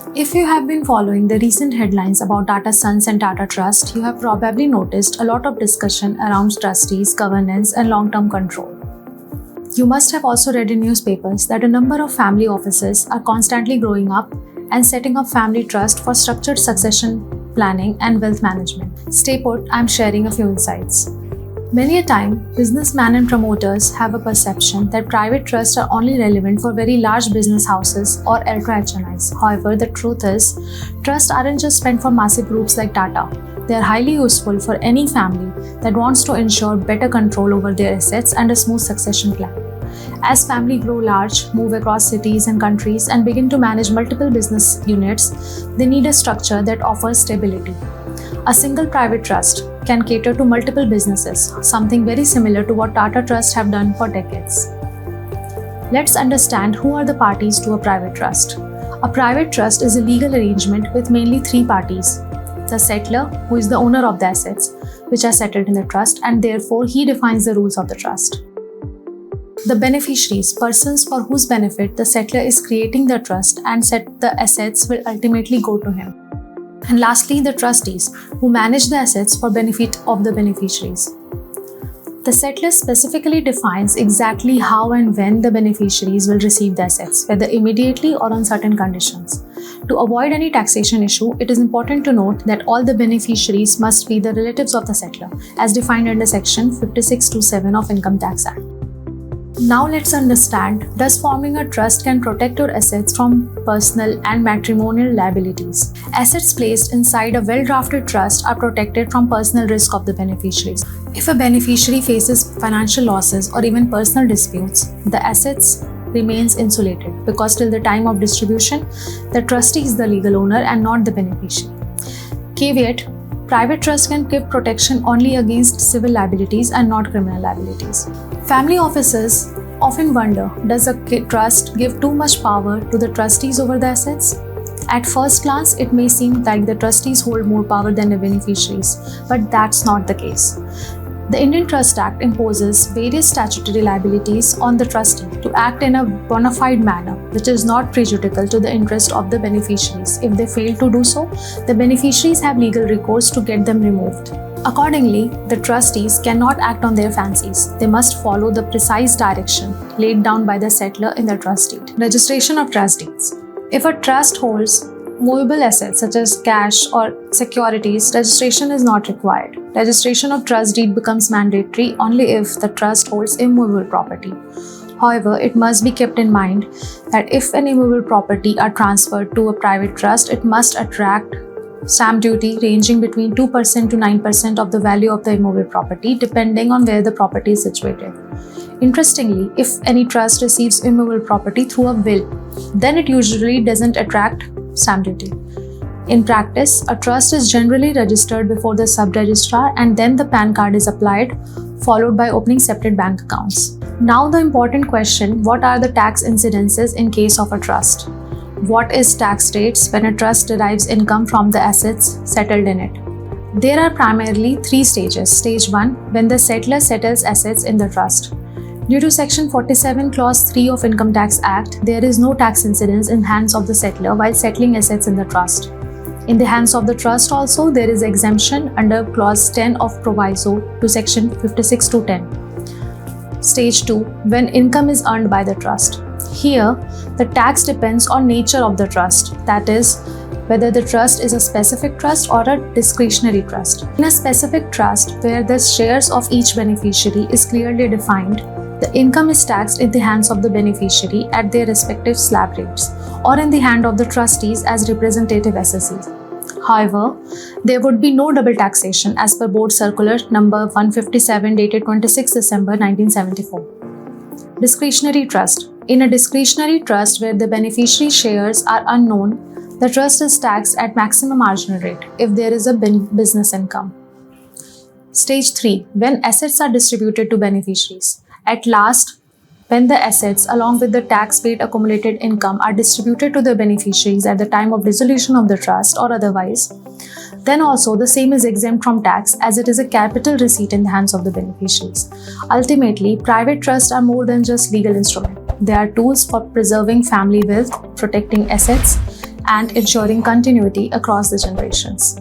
If you have been following the recent headlines about Tata Sons and Tata Trust, you have probably noticed a lot of discussion around trustees, governance, and long-term control. You must have also read in newspapers that a number of family offices are constantly growing up and setting up family trust for structured succession planning and wealth management. Stay put, I'm sharing a few insights. Many a time, businessmen and promoters have a perception that private trusts are only relevant for very large business houses or ultra HNIs. However, the truth is, trusts aren't just meant for massive groups like Tata. They are highly useful for any family that wants to ensure better control over their assets and a smooth succession plan. As families grow large, move across cities and countries, and begin to manage multiple business units, they need a structure that offers stability. A single private trust can cater to multiple businesses, something very similar to what Tata Trust have done for decades. Let's understand who are the parties to a private trust. A private trust is a legal arrangement with mainly three parties. The settlor, who is the owner of the assets, which are settled in the trust, and therefore he defines the rules of the trust. The beneficiaries, persons for whose benefit the settlor is creating the trust and the assets will ultimately go to him. And lastly, the trustees, who manage the assets for benefit of the beneficiaries. The settlor specifically defines exactly how and when the beneficiaries will receive the assets, whether immediately or on certain conditions. To avoid any taxation issue, it is important to note that all the beneficiaries must be the relatives of the settlor, as defined under Section 56(2)(7) of Income Tax Act. Now let's understand, does forming a trust can protect your assets from personal and matrimonial liabilities? Assets placed inside a well-drafted trust are protected from personal risk of the beneficiaries. If a beneficiary faces financial losses or even personal disputes, the assets remains insulated because till the time of distribution, the trustee is the legal owner and not the beneficiary. Caveat: private trust can give protection only against civil liabilities and not criminal liabilities. Family offices often wonder, does a trust give too much power to the trustees over the assets? At first glance, it may seem like the trustees hold more power than the beneficiaries, but that's not the case. The Indian Trust Act imposes various statutory liabilities on the trustee to act in a bona fide manner, which is not prejudicial to the interest of the beneficiaries. If they fail to do so, the beneficiaries have legal recourse to get them removed. Accordingly, the trustees cannot act on their fancies. They must follow the precise direction laid down by the settlor in the trust deed. Registration of trust deeds. If a trust holds movable assets such as cash or securities, registration is not required. Registration of trust deed becomes mandatory only if the trust holds immovable property. However, it must be kept in mind that if any immovable property are transferred to a private trust, it must attract stamp duty ranging between 2% to 9% of the value of the immovable property, depending on where the property is situated. Interestingly, if any trust receives immovable property through a will, then it usually doesn't attract stamp duty. In practice, a trust is generally registered before the sub-registrar and then the PAN card is applied, followed by opening separate bank accounts. Now the important question, what are the tax incidences in case of a trust? What is tax rates when a trust derives income from the assets settled in it? There are primarily three stages. Stage 1, when the settlor settles assets in the trust. Due to Section 47 Clause 3 of Income Tax Act, there is no tax incidence in hands of the settlor while settling assets in the trust. In the hands of the trust also, there is exemption under Clause 10 of Proviso to Section 56(2)(10). Stage 2, when income is earned by the trust. Here, the tax depends on nature of the trust, that is, whether the trust is a specific trust or a discretionary trust. In a specific trust, where the shares of each beneficiary is clearly defined, the income is taxed in the hands of the beneficiary at their respective slab rates, or in the hand of the trustees as representative assessees. However, there would be no double taxation as per Board Circular number 157 dated 26 December 1974. Discretionary trust. In a discretionary trust where the beneficiary shares are unknown, the trust is taxed at maximum marginal rate if there is a business income. Stage 3. When assets are distributed to beneficiaries. At last, when the assets along with the tax paid accumulated income are distributed to the beneficiaries at the time of dissolution of the trust or otherwise, then also the same is exempt from tax as it is a capital receipt in the hands of the beneficiaries. Ultimately, private trusts are more than just legal instruments. They are tools for preserving family wealth, protecting assets, and ensuring continuity across the generations.